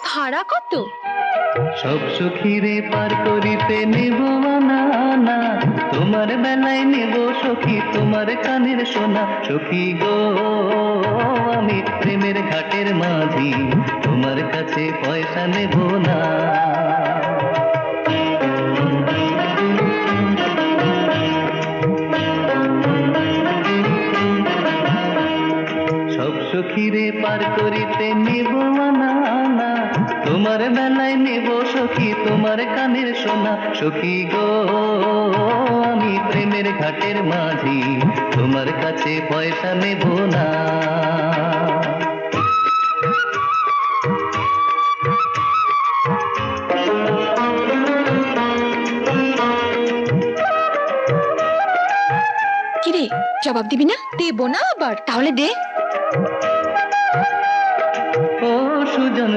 ভাড়া কত? সব সখীরে পার করিতে নেব না না, তোমার বেলায় নেব সখী তোমার কানের সোনা। সখী গো আমি প্রেমের ঘাটের মাঝি, তোমার কাছে পয়সা নেব না। সব সখীরে পার করিতে নেব না না, তোমার বেলায় নেব সখী তোমার কানের সোনা। সখী গো আমি প্রেমের ঘাটের মাঝি, তোমার কাছে পয়সা নেব না। কিরে, জবাব দিবি না? দেব না আবার? তাহলে দে। ও সুজন